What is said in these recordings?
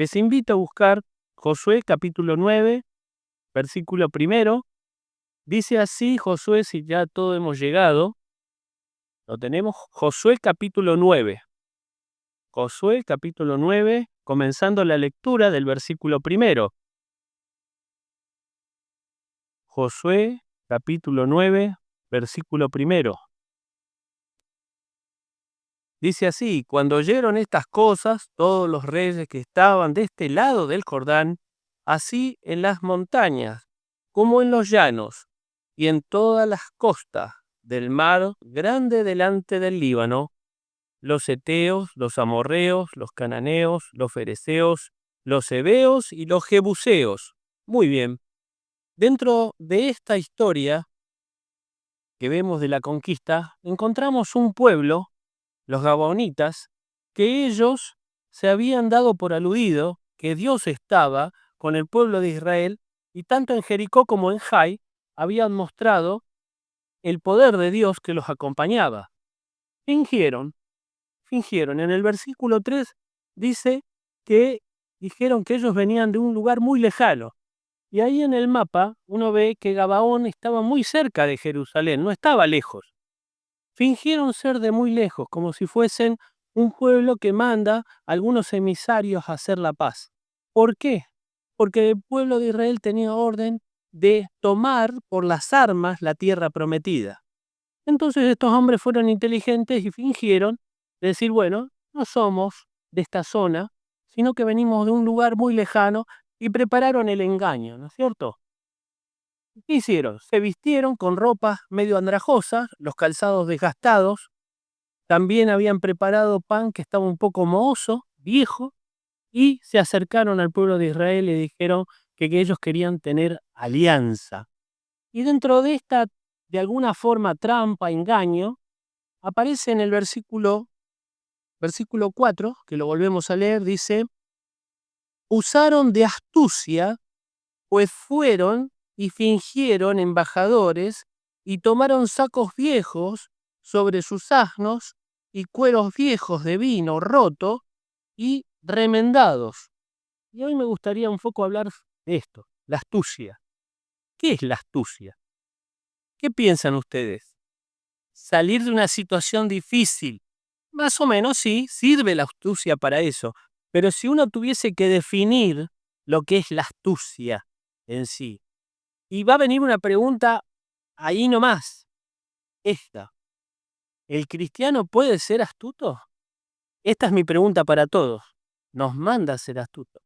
Les invito a buscar Josué capítulo 9, versículo 1. Dice así Josué, si ya todo hemos llegado. Lo tenemos, Josué capítulo 9. Josué capítulo 9, comenzando la lectura del versículo 1. Josué capítulo 9, versículo 1. Dice así: cuando oyeron estas cosas, todos los reyes que estaban de este lado del Jordán, así en las montañas como en los llanos, y en todas las costas del mar grande delante del Líbano, los heteos, los amorreos, los cananeos, los fereceos, los heveos y los jebuseos. Muy bien. Dentro de esta historia que vemos de la conquista, encontramos un pueblo, los gabaonitas, que ellos se habían dado por aludido que Dios estaba con el pueblo de Israel, y tanto en Jericó como en Jai habían mostrado el poder de Dios que los acompañaba. Fingieron. En el versículo 3 dice que dijeron que ellos venían de un lugar muy lejano. Y ahí en el mapa uno ve que Gabaón estaba muy cerca de Jerusalén, no estaba lejos. Fingieron ser de muy lejos, como si fuesen un pueblo que manda a algunos emisarios a hacer la paz. ¿Por qué? Porque el pueblo de Israel tenía orden de tomar por las armas la tierra prometida. Entonces estos hombres fueron inteligentes y fingieron decir, bueno, no somos de esta zona, sino que venimos de un lugar muy lejano, y prepararon el engaño, ¿no es cierto? ¿Qué hicieron? Se vistieron con ropas medio andrajosas, los calzados desgastados. También habían preparado pan que estaba un poco mohoso, viejo, y se acercaron al pueblo de Israel y dijeron que ellos querían tener alianza. Y dentro de esta, de alguna forma, trampa, engaño, aparece en el versículo 4, que lo volvemos a leer, dice: usaron de astucia, pues fueron y fingieron embajadores, y tomaron sacos viejos sobre sus asnos, y cueros viejos de vino roto y remendados. Y hoy me gustaría un poco hablar de esto, la astucia. ¿Qué es la astucia? ¿Qué piensan ustedes? Salir de una situación difícil. Más o menos sí, sirve la astucia para eso. Pero si uno tuviese que definir lo que es la astucia en sí, y va a venir una pregunta ahí nomás, esta: ¿el cristiano puede ser astuto? Esta es mi pregunta para todos. Nos manda a ser astutos.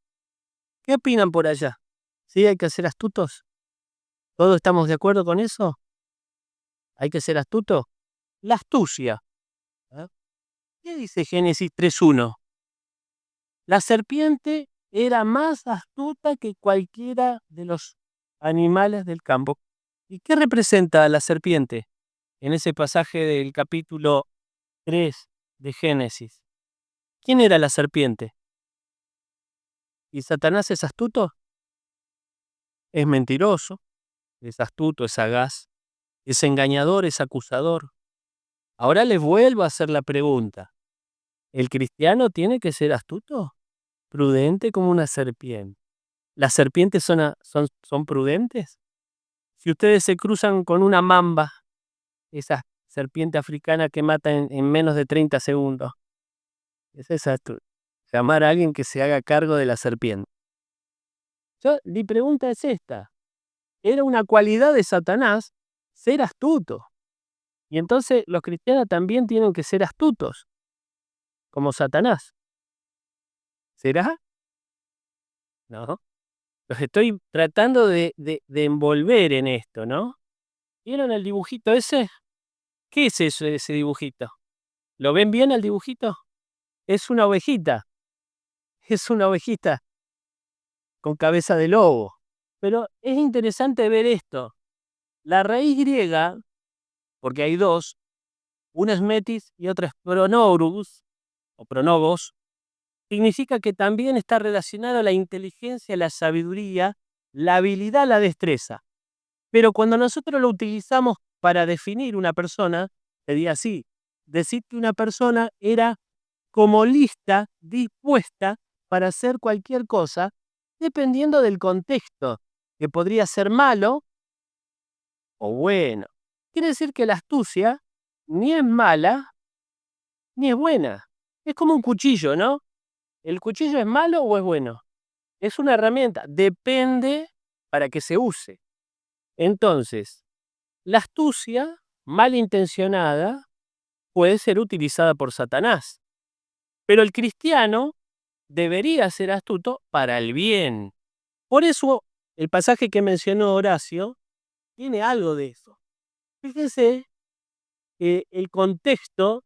¿Qué opinan por allá? ¿Sí hay que ser astutos? ¿Todos estamos de acuerdo con eso? ¿Hay que ser astuto? La astucia. ¿eh? ¿Qué dice Génesis 3:1? La serpiente era más astuta que cualquiera de los animales del campo. ¿Y qué representa la serpiente en ese pasaje del capítulo 3 de Génesis? ¿Quién era la serpiente? ¿Y Satanás es astuto? Es mentiroso, es astuto, es sagaz, es engañador, es acusador. Ahora les vuelvo a hacer la pregunta: ¿el cristiano tiene que ser astuto? ¿Prudente como una serpiente? ¿Las serpientes son prudentes? Si ustedes se cruzan con una mamba, esa serpiente africana que mata en menos de 30 segundos, esa es astuto. Llamar a alguien que se haga cargo de la serpiente. Mi pregunta es esta: era una cualidad de Satanás ser astuto. Y entonces los cristianos también tienen que ser astutos, como Satanás. ¿Será? No. Los estoy tratando de envolver en esto, ¿no? ¿Vieron el dibujito ese? ¿Qué es eso, ese dibujito? ¿Lo ven bien el dibujito? Es una ovejita. Es una ovejita con cabeza de lobo. Pero es interesante ver esto. La raíz griega, porque hay dos, una es metis y otra es pronorus, o pronobos, significa que también está relacionado a la inteligencia, la sabiduría, la habilidad, la destreza. Pero cuando nosotros lo utilizamos para definir una persona, sería así: decir que una persona era como lista, dispuesta para hacer cualquier cosa, dependiendo del contexto, que podría ser malo o bueno. Quiere decir que la astucia ni es mala ni es buena. Es como un cuchillo, ¿no? ¿El cuchillo es malo o es bueno? Es una herramienta, depende para que se use. Entonces, la astucia malintencionada puede ser utilizada por Satanás, pero el cristiano debería ser astuto para el bien. Por eso, el pasaje que mencionó Horacio tiene algo de eso. Fíjense que el contexto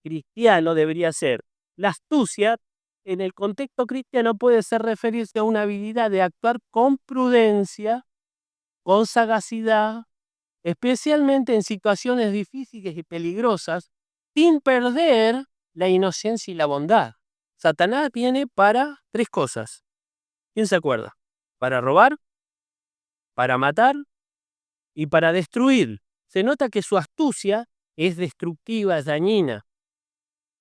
cristiano debería ser la astucia. En el contexto cristiano puede ser referirse a una habilidad de actuar con prudencia, con sagacidad, especialmente en situaciones difíciles y peligrosas, sin perder la inocencia y la bondad. Satanás viene para 3 cosas. ¿Quién se acuerda? Para robar, para matar y para destruir. Se nota que su astucia es destructiva, es dañina.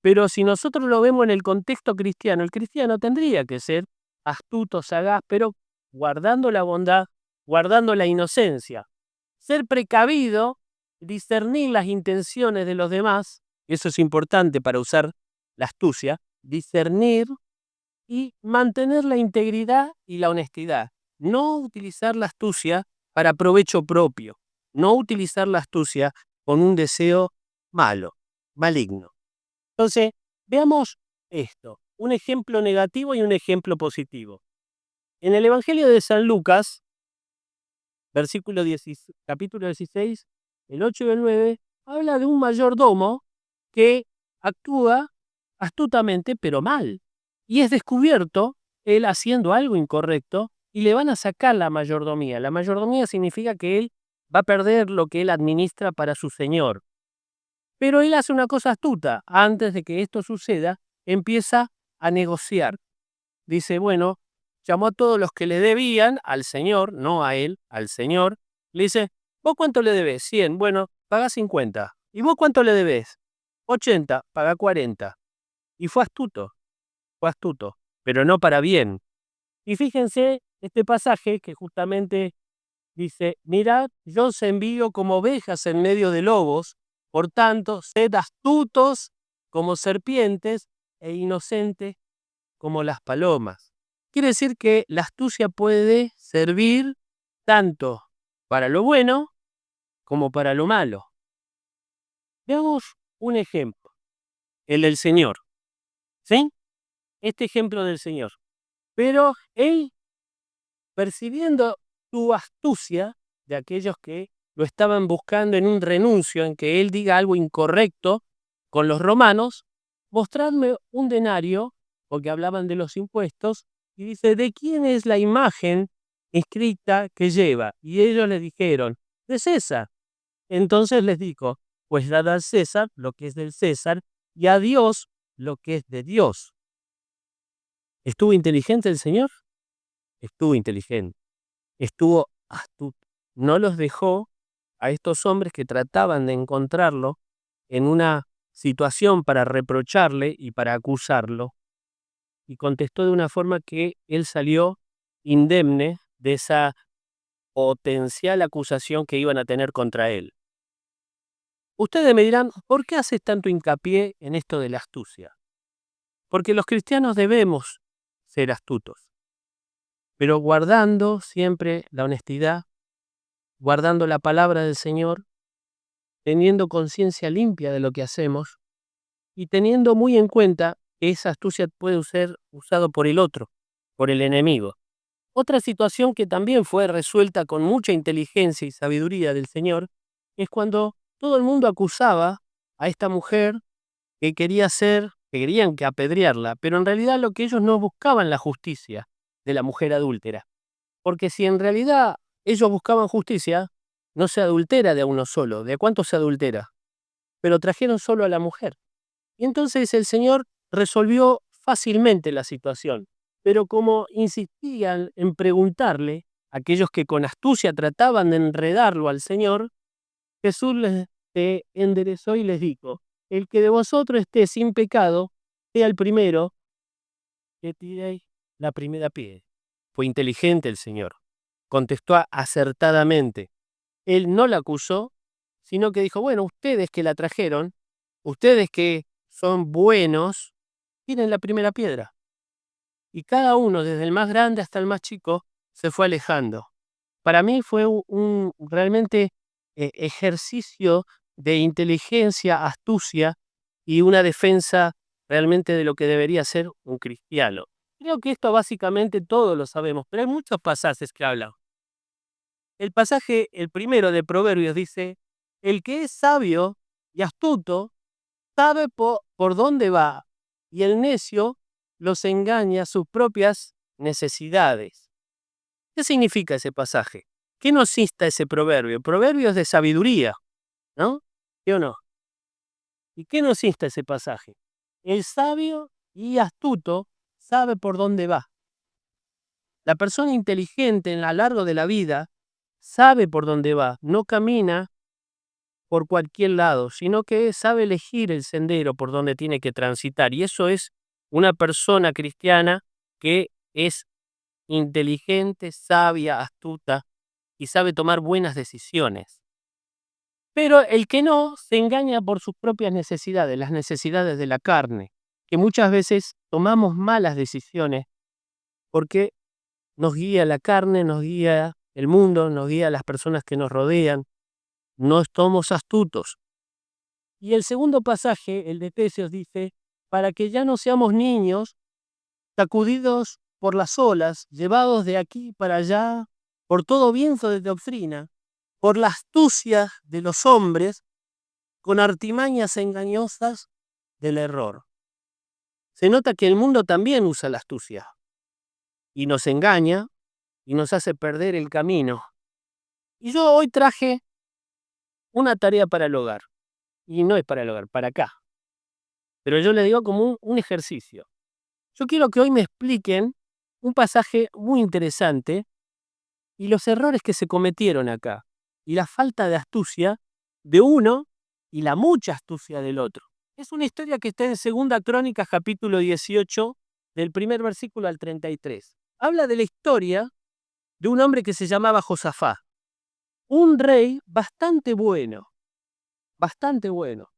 Pero si nosotros lo vemos en el contexto cristiano, el cristiano tendría que ser astuto, sagaz, pero guardando la bondad, guardando la inocencia. Ser precavido, discernir las intenciones de los demás, eso es importante para usar la astucia, discernir y mantener la integridad y la honestidad. No utilizar la astucia para provecho propio, no utilizar la astucia con un deseo malo, maligno. Entonces, veamos esto, un ejemplo negativo y un ejemplo positivo. En el Evangelio de San Lucas, capítulo 16, el 8 y el 9, habla de un mayordomo que actúa astutamente pero mal. Y es descubierto él haciendo algo incorrecto y le van a sacar la mayordomía. La mayordomía significa que él va a perder lo que él administra para su señor. Pero él hace una cosa astuta. Antes de que esto suceda, empieza a negociar. Dice, bueno, llamó a todos los que le debían al señor, no a él, al señor. Le dice, ¿vos cuánto le debes? 100. Bueno, paga 50. ¿Y vos cuánto le debes? 80. Paga 40. Y fue astuto, pero no para bien. Y fíjense este pasaje que justamente dice, mirad, yo os envío como ovejas en medio de lobos, por tanto, sed astutos como serpientes e inocentes como las palomas. Quiere decir que la astucia puede servir tanto para lo bueno como para lo malo. Veamos un ejemplo, el del Señor. ¿Sí? Este ejemplo del Señor. Pero él, percibiendo su astucia de aquellos que lo estaban buscando en un renuncio, en que él diga algo incorrecto con los romanos, mostradme un denario, porque hablaban de los impuestos, y dice, ¿de quién es la imagen escrita que lleva? Y ellos le dijeron, de César. Entonces les dijo, pues dad al César lo que es del César, y a Dios lo que es de Dios. ¿Estuvo inteligente el Señor? Estuvo inteligente. Estuvo astuto. No los dejó a estos hombres que trataban de encontrarlo en una situación para reprocharle y para acusarlo. Y contestó de una forma que él salió indemne de esa potencial acusación que iban a tener contra él. Ustedes me dirán, ¿por qué haces tanto hincapié en esto de la astucia? Porque los cristianos debemos ser astutos, pero guardando siempre la honestidad, guardando la palabra del Señor, teniendo conciencia limpia de lo que hacemos y teniendo muy en cuenta que esa astucia puede ser usada por el otro, por el enemigo. Otra situación que también fue resuelta con mucha inteligencia y sabiduría del Señor es cuando todo el mundo acusaba a esta mujer que querían que apedrearla, pero en realidad lo que ellos no buscaban la justicia de la mujer adúltera. Porque si en realidad ellos buscaban justicia, no se adultera de a uno solo. ¿De a cuánto se adultera? Pero trajeron solo a la mujer. Y entonces el Señor resolvió fácilmente la situación. Pero como insistían en preguntarle, aquellos que con astucia trataban de enredarlo al Señor, Jesús les enderezó y les dijo, el que de vosotros esté sin pecado, sea el primero que tiréis la primera piedra. Fue inteligente el Señor. Contestó acertadamente. Él no la acusó, sino que dijo, bueno, ustedes que la trajeron, ustedes que son buenos, tiren la primera piedra. Y cada uno, desde el más grande hasta el más chico, se fue alejando. Para mí fue un realmente ejercicio de inteligencia, astucia y una defensa realmente de lo que debería ser un cristiano. Creo que esto básicamente todos lo sabemos, pero hay muchos pasajes que hablan. El pasaje, el primero de Proverbios dice, el que es sabio y astuto sabe por dónde va, y el necio los engaña a sus propias necesidades. ¿Qué significa ese pasaje? ¿Qué nos insta ese proverbio? El proverbio es de sabiduría, ¿no? ¿Sí o no? ¿Y qué nos insta ese pasaje? El sabio y astuto sabe por dónde va. La persona inteligente en lo largo de la vida sabe por dónde va, no camina por cualquier lado, sino que sabe elegir el sendero por donde tiene que transitar. Y eso es una persona cristiana que es inteligente, sabia, astuta y sabe tomar buenas decisiones. Pero el que no se engaña por sus propias necesidades, las necesidades de la carne, que muchas veces tomamos malas decisiones porque nos guía la carne, nos guía el mundo, nos guía las personas que nos rodean, no somos astutos. Y el segundo pasaje, el de Efesios, dice, para que ya no seamos niños, sacudidos por las olas, llevados de aquí para allá, por todo viento de doctrina, por la astucia de los hombres, con artimañas engañosas del error. Se nota que el mundo también usa la astucia y nos engaña y nos hace perder el camino. Y yo hoy traje una tarea para el hogar, y no es para el hogar, para acá. Pero yo le digo como un ejercicio. Yo quiero que hoy me expliquen un pasaje muy interesante y los errores que se cometieron acá, y la falta de astucia de uno y la mucha astucia del otro. Es una historia que está en 2 Crónicas, capítulo 18, del primer versículo al 33. Habla de la historia de un hombre que se llamaba Josafá, un rey bastante bueno, bastante bueno.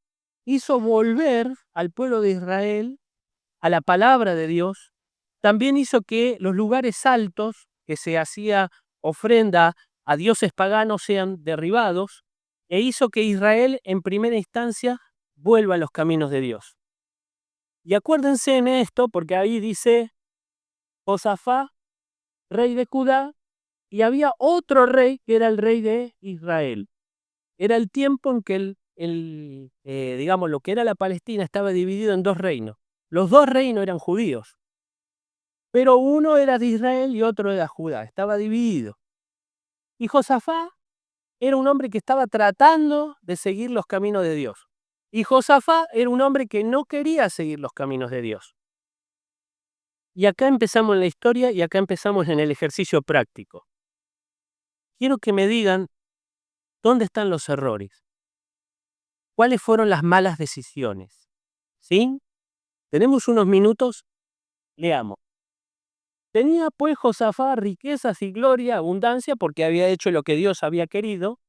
Hizo volver al pueblo de Israel a la palabra de Dios. También hizo que los lugares altos que se hacía ofrenda a dioses paganos sean derribados, e hizo que Israel en primera instancia vuelva a los caminos de Dios. Y acuérdense en esto, porque ahí dice Josafá, rey de Judá, y había otro rey que era el rey de Israel. Era el tiempo en que digamos, lo que era la Palestina estaba dividido en dos reinos. Los dos reinos eran judíos, pero uno era de Israel y otro era Judá, estaba dividido. Y Josafá era un hombre que estaba tratando de seguir los caminos de Dios. Y Josafá era un hombre que no quería seguir los caminos de Dios. Y acá empezamos en la historia y acá empezamos en el ejercicio práctico. Quiero que me digan dónde están los errores, cuáles fueron las malas decisiones. ¿Sí? Tenemos unos minutos, leamos. Tenía pues Josafá riquezas y gloria, abundancia, porque había hecho lo que Dios había querido,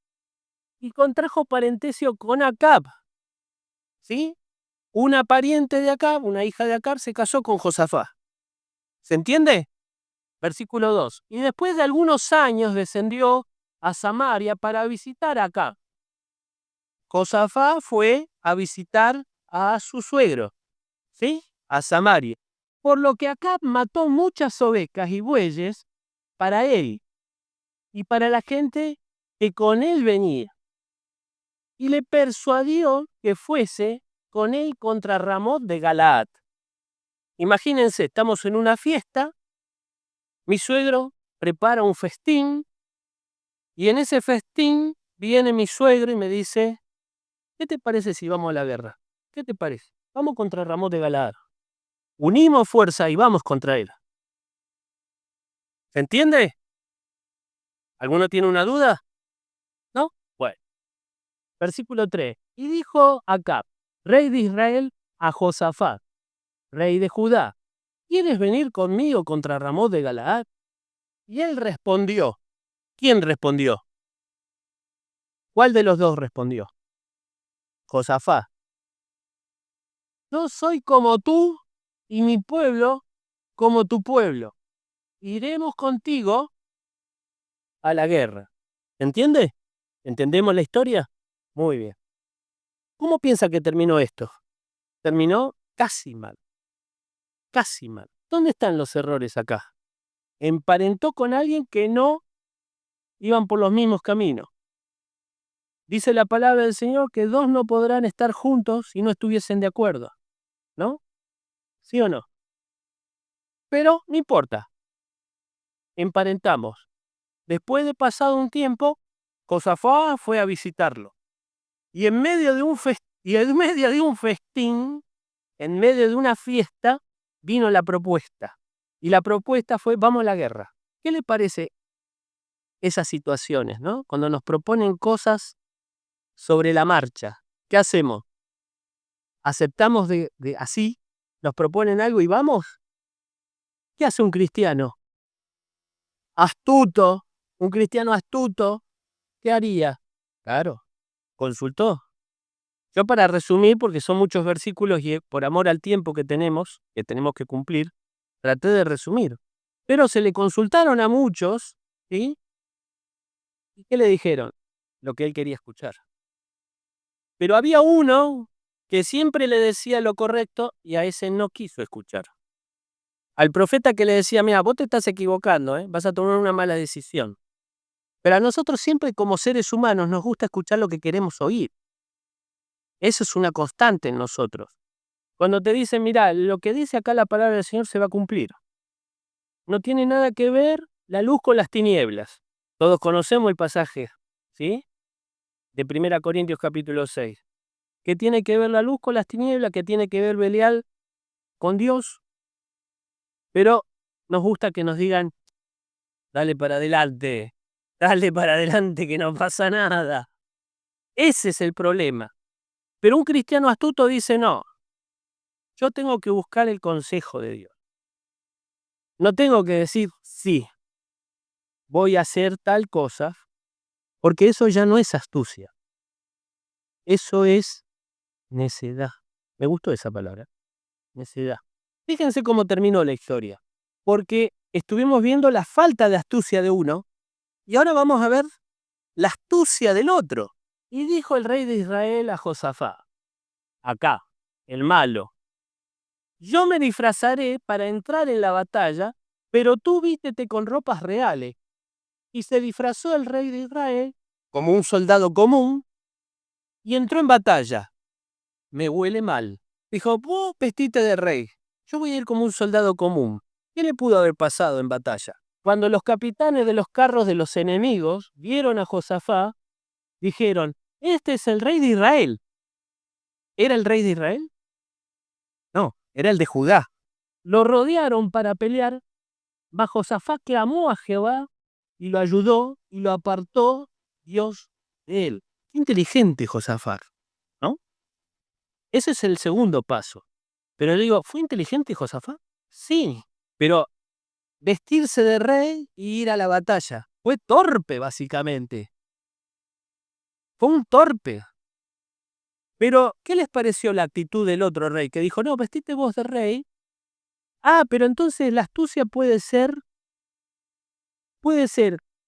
y contrajo parentesco con Acab. ¿Sí? Una pariente de Acab, una hija de Acab, se casó con Josafá. ¿Se entiende? Versículo 2. Y después de algunos años descendió a Samaria para visitar a Acab. Josafá fue a visitar a su suegro, ¿sí? A Samaria. Por lo que Acab mató muchas ovejas y bueyes para él y para la gente que con él venía. Y le persuadió que fuese con él contra Ramot de Galaad. Imagínense, estamos en una fiesta, mi suegro prepara un festín y en ese festín viene mi suegro y me dice, ¿qué te parece si vamos a la guerra? ¿Qué te parece? Vamos contra Ramot de Galaad. Unimos fuerza y vamos contra él. ¿Se entiende? ¿Alguno tiene una duda? ¿No? Bueno. Versículo 3. Y dijo Acab, rey de Israel, a Josafat, rey de Judá, ¿quieres venir conmigo contra Ramón de Galaad? Y él respondió. ¿Quién respondió? ¿Cuál de los dos respondió? Josafat. Yo soy como tú y mi pueblo como tu pueblo. Iremos contigo a la guerra. ¿Entiende? ¿Entendemos la historia? Muy bien. ¿Cómo piensa que terminó esto? Terminó casi mal. Casi mal. ¿Dónde están los errores acá? Emparentó con alguien que no iban por los mismos caminos. Dice la palabra del Señor que dos no podrán estar juntos si no estuviesen de acuerdo. ¿No? ¿Sí o no? Pero no importa. Emparentamos. Después de pasado un tiempo, Josafat fue a visitarlo. Y en medio de un festín, en medio de una fiesta, vino la propuesta. Y la propuesta fue, vamos a la guerra. ¿Qué le parece esas situaciones, no? Cuando nos proponen cosas sobre la marcha, ¿qué hacemos? ¿Aceptamos así? ¿Nos proponen algo y vamos? ¿Qué hace un cristiano? Astuto. Un cristiano astuto, ¿qué haría? Claro, consultó. Yo para resumir, porque son muchos versículos y por amor al tiempo que tenemos que cumplir, traté de resumir. Pero se le consultaron a muchos, ¿sí? ¿Y qué le dijeron? Lo que él quería escuchar. Pero había uno que siempre le decía lo correcto y a ese no quiso escuchar. Al profeta que le decía, mira, vos te estás equivocando, vas a tomar una mala decisión. Pero a nosotros siempre como seres humanos nos gusta escuchar lo que queremos oír. Eso es una constante en nosotros. Cuando te dicen, mira, lo que dice acá la palabra del Señor se va a cumplir. No tiene nada que ver la luz con las tinieblas. Todos conocemos el pasaje, ¿sí? De 1 Corintios capítulo 6. ¿Qué tiene que ver la luz con las tinieblas? ¿Qué tiene que ver Belial con Dios? Pero nos gusta que nos digan, dale para adelante que no pasa nada. Ese es el problema. Pero un cristiano astuto dice, no, yo tengo que buscar el consejo de Dios. No tengo que decir, sí, voy a hacer tal cosa, porque eso ya no es astucia. Eso es necedad. Me gustó esa palabra, necedad. Fíjense cómo terminó la historia, porque estuvimos viendo la falta de astucia de uno, y ahora vamos a ver la astucia del otro. Y dijo el rey de Israel a Josafat, acá, el malo, yo me disfrazaré para entrar en la batalla, pero tú vístete con ropas reales. Y se disfrazó el rey de Israel como un soldado común y entró en batalla. Me huele mal. Dijo, vos vestite de rey, yo voy a ir como un soldado común. ¿Qué le pudo haber pasado en batalla? Cuando los capitanes de los carros de los enemigos vieron a Josafat, dijeron, este es el rey de Israel. ¿Era el rey de Israel? No, era el de Judá. Lo rodearon para pelear, mas Josafat que amó a Jehová y lo ayudó y lo apartó Dios de él. Qué inteligente Josafat, ¿no? Ese es el segundo paso. Pero digo, ¿fue inteligente Josafat? Sí, pero vestirse de rey y ir a la batalla. Fue torpe, básicamente. Fue un torpe. Pero, ¿qué les pareció la actitud del otro rey? Que dijo, no, vestite vos de rey. Ah, pero entonces la astucia puede ser,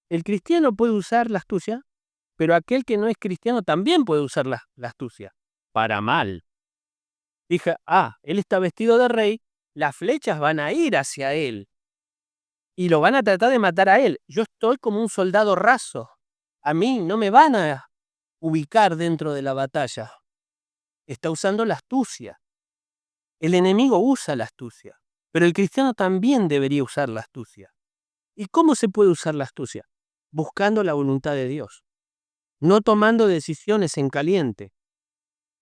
el cristiano puede usar la astucia, pero aquel que no es cristiano también puede usar la astucia. Para mal. Dije, él está vestido de rey, las flechas van a ir hacia él. Y lo van a tratar de matar a él. Yo estoy como un soldado raso. A mí no me van a ubicar dentro de la batalla. Está usando la astucia. El enemigo usa la astucia, pero el cristiano también debería usar la astucia. ¿Y cómo se puede usar la astucia? Buscando la voluntad de Dios. No tomando decisiones en caliente.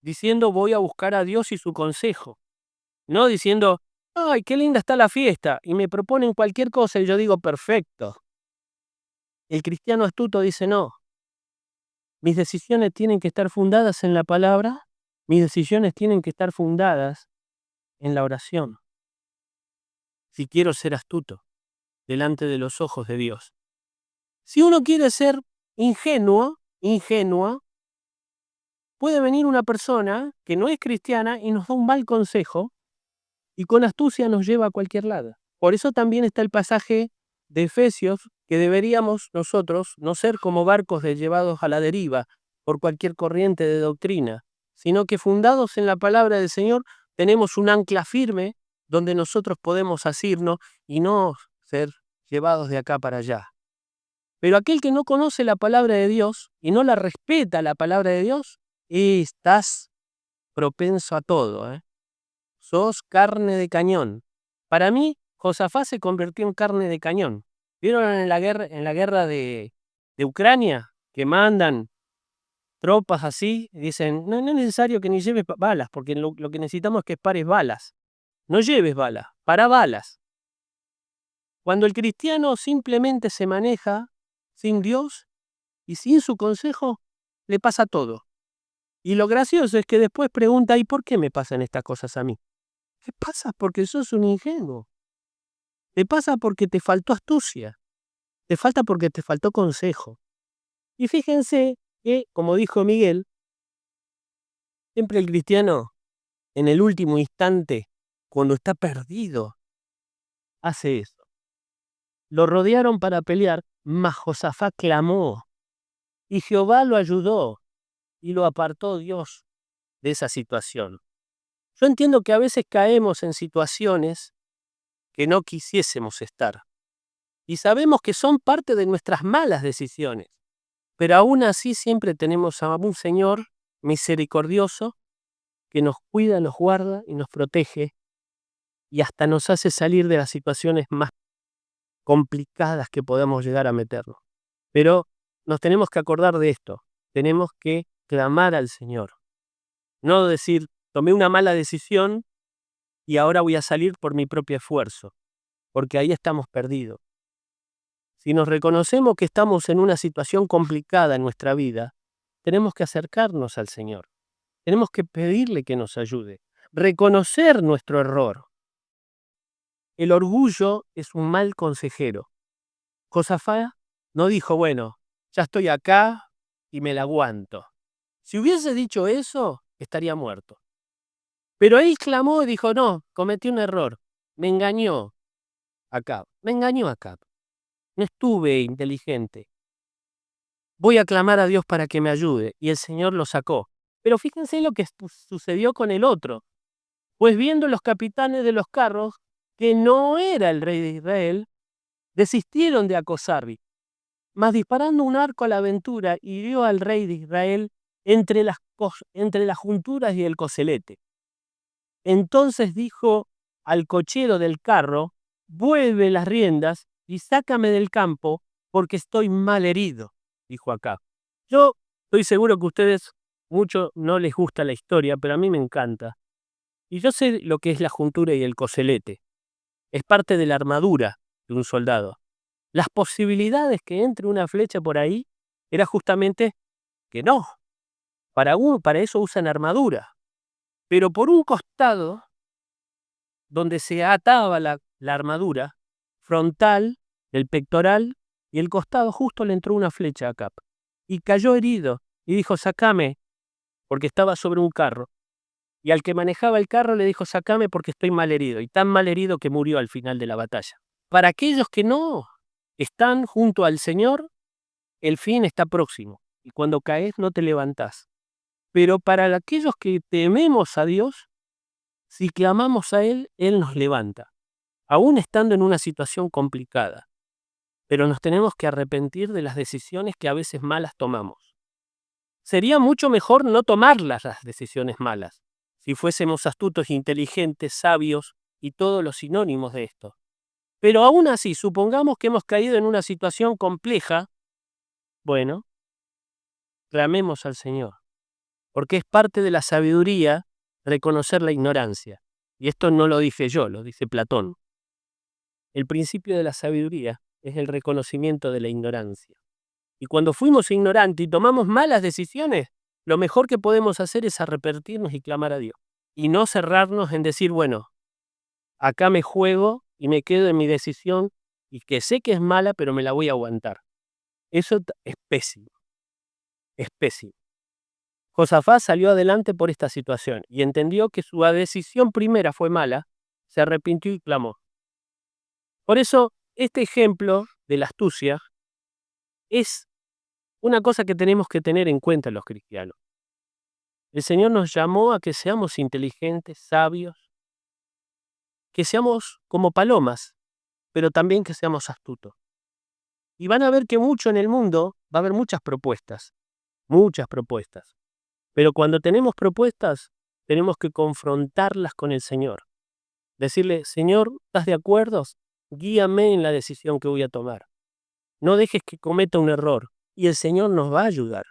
Diciendo voy a buscar a Dios y su consejo. No diciendo, ay, qué linda está la fiesta, y me proponen cualquier cosa y yo digo, perfecto. El cristiano astuto dice, no, mis decisiones tienen que estar fundadas en la palabra, mis decisiones tienen que estar fundadas en la oración. si quiero ser astuto delante de los ojos de Dios. Si uno quiere ser ingenua, puede venir una persona que no es cristiana y nos da un mal consejo y con astucia nos lleva a cualquier lado. Por eso también está el pasaje de Efesios, que deberíamos nosotros no ser como barcos llevados a la deriva por cualquier corriente de doctrina, sino que fundados en la palabra del Señor tenemos un ancla firme donde nosotros podemos asirnos y no ser llevados de acá para allá. Pero aquel que no conoce la palabra de Dios y no la respeta la palabra de Dios, estás propenso a todo, Sos carne de cañón. Para mí, Josafat se convirtió en carne de cañón. ¿Vieron en la guerra de Ucrania? Que mandan tropas así y dicen, no es necesario que ni lleves balas, porque lo que necesitamos es que pares balas. No lleves balas, para balas. Cuando el cristiano simplemente se maneja sin Dios y sin su consejo, le pasa todo. Y lo gracioso es que después pregunta, ¿y por qué me pasan estas cosas a mí? ¿Qué pasa? Porque sos un ingenuo. Te pasa porque te faltó astucia. Te falta porque te faltó consejo. Y fíjense que, como dijo Miguel, siempre el cristiano, en el último instante, cuando está perdido, hace eso. Lo rodearon para pelear, mas Josafat clamó, y Jehová lo ayudó, y lo apartó Dios de esa situación. Yo entiendo que a veces caemos en situaciones que no quisiésemos estar. Y sabemos que son parte de nuestras malas decisiones. Pero aún así siempre tenemos a un Señor misericordioso que nos cuida, nos guarda y nos protege y hasta nos hace salir de las situaciones más complicadas que podamos llegar a meternos. Pero nos tenemos que acordar de esto. Tenemos que clamar al Señor. No decir, tomé una mala decisión y ahora voy a salir por mi propio esfuerzo, porque ahí estamos perdidos. Si nos reconocemos que estamos en una situación complicada en nuestra vida, tenemos que acercarnos al Señor. Tenemos que pedirle que nos ayude, reconocer nuestro error. El orgullo es un mal consejero. Josafat no dijo, bueno, ya estoy acá y me la aguanto. Si hubiese dicho eso, estaría muerto. Pero él clamó y dijo, no, cometí un error. Me engañó Acab. No estuve inteligente. Voy a clamar a Dios para que me ayude. Y el Señor lo sacó. Pero fíjense lo que sucedió con el otro. Pues viendo los capitanes de los carros que no era el rey de Israel, desistieron de acosarle. Mas disparando un arco a la aventura, hirió al rey de Israel entre las junturas y el coselete. Entonces dijo al cochero del carro, vuelve las riendas y sácame del campo, porque estoy mal herido, dijo Acab. Yo estoy seguro que a ustedes mucho no les gusta la historia, pero a mí me encanta. Y yo sé lo que es la juntura y el coselete. Es parte de la armadura de un soldado. Las posibilidades que entre una flecha por ahí era justamente que no. Para eso usan armadura. Pero por un costado, donde se ataba la armadura, frontal, el pectoral y el costado, justo le entró una flecha a Cap. Y cayó herido y dijo, sacame, porque estaba sobre un carro. Y al que manejaba el carro le dijo, sacame porque estoy mal herido. Y tan mal herido que murió al final de la batalla. Para aquellos que no están junto al Señor, el fin está próximo. Y cuando caes no te levantás. Pero para aquellos que tememos a Dios, si clamamos a Él, Él nos levanta. Aún estando en una situación complicada. Pero nos tenemos que arrepentir de las decisiones que a veces malas tomamos. Sería mucho mejor no tomar las decisiones malas, si fuésemos astutos, inteligentes, sabios y todos los sinónimos de esto. Pero aún así, supongamos que hemos caído en una situación compleja, bueno, clamemos al Señor, porque es parte de la sabiduría reconocer la ignorancia. Y esto no lo dije yo, lo dice Platón. El principio de la sabiduría es el reconocimiento de la ignorancia. Y cuando fuimos ignorantes y tomamos malas decisiones, lo mejor que podemos hacer es arrepentirnos y clamar a Dios. Y no cerrarnos en decir, bueno, acá me juego y me quedo en mi decisión y que sé que es mala, pero me la voy a aguantar. Eso es pésimo, es pésimo. Josafat salió adelante por esta situación y entendió que su decisión primera fue mala, se arrepintió y clamó. Por eso, este ejemplo de la astucia es una cosa que tenemos que tener en cuenta los cristianos. El Señor nos llamó a que seamos inteligentes, sabios, que seamos como palomas, pero también que seamos astutos. Y van a ver que mucho en el mundo va a haber muchas propuestas. Pero cuando tenemos propuestas, tenemos que confrontarlas con el Señor. Decirle, Señor, ¿estás de acuerdo? Guíame en la decisión que voy a tomar. No dejes que cometa un error. Y el Señor nos va a ayudar.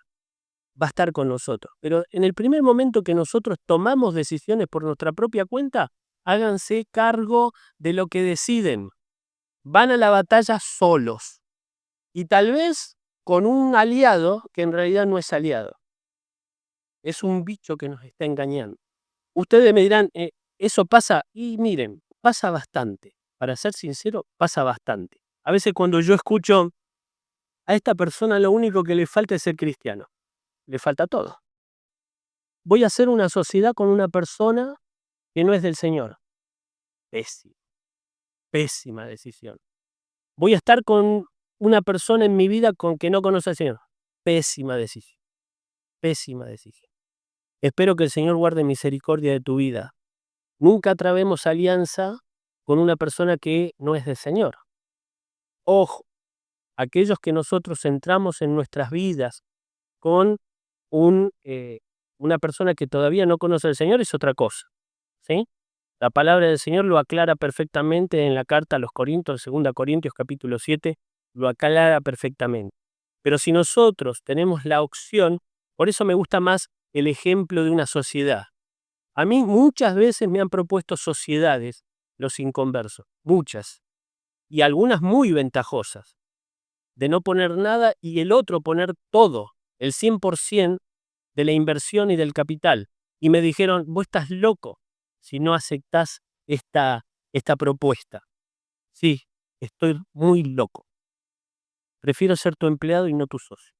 Va a estar con nosotros. Pero en el primer momento que nosotros tomamos decisiones por nuestra propia cuenta, háganse cargo de lo que deciden. Van a la batalla solos. Y tal vez con un aliado que en realidad no es aliado. Es un bicho que nos está engañando. Ustedes me dirán, eso pasa, y miren, pasa bastante. Para ser sincero, pasa bastante. A veces cuando yo escucho, a esta persona lo único que le falta es ser cristiano. Le falta todo. Voy a hacer una sociedad con una persona que no es del Señor. Pésima, pésima decisión. Voy a estar con una persona en mi vida con que no conoce al Señor. Pésima decisión. Pésima decisión. Espero que el Señor guarde misericordia de tu vida. Nunca trabemos alianza con una persona que no es del Señor. Ojo, aquellos que nosotros entramos en nuestras vidas con una persona que todavía no conoce al Señor es otra cosa, ¿sí? La palabra del Señor lo aclara perfectamente en la carta a los Corintios, 2 Corintios capítulo 7, lo aclara perfectamente. Pero si nosotros tenemos la opción, por eso me gusta más el ejemplo de una sociedad. A mí muchas veces me han propuesto sociedades los inconversos, muchas, y algunas muy ventajosas, de no poner nada y el otro poner todo, el 100% de la inversión y del capital. Y me dijeron, vos estás loco si no aceptás esta propuesta. Sí, estoy muy loco. Prefiero ser tu empleado y no tu socio.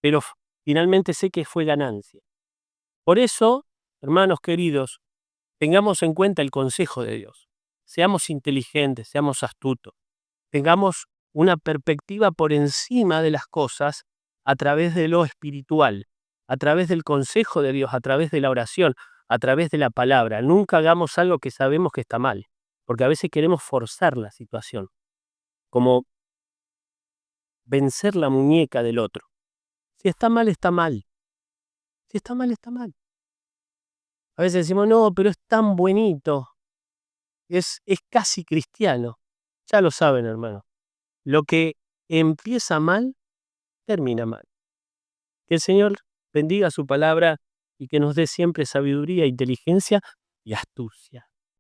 Pero finalmente sé que fue ganancia. Por eso, hermanos queridos, tengamos en cuenta el consejo de Dios. Seamos inteligentes, seamos astutos. Tengamos una perspectiva por encima de las cosas a través de lo espiritual, a través del consejo de Dios, a través de la oración, a través de la palabra. Nunca hagamos algo que sabemos que está mal, porque a veces queremos forzar la situación, como vencer la muñeca del otro. Si está mal, está mal. Si está mal, está mal. A veces decimos, no, pero es tan bonito, es casi cristiano. Ya lo saben, hermano. Lo que empieza mal, termina mal. Que el Señor bendiga su palabra y que nos dé siempre sabiduría, inteligencia y astucia.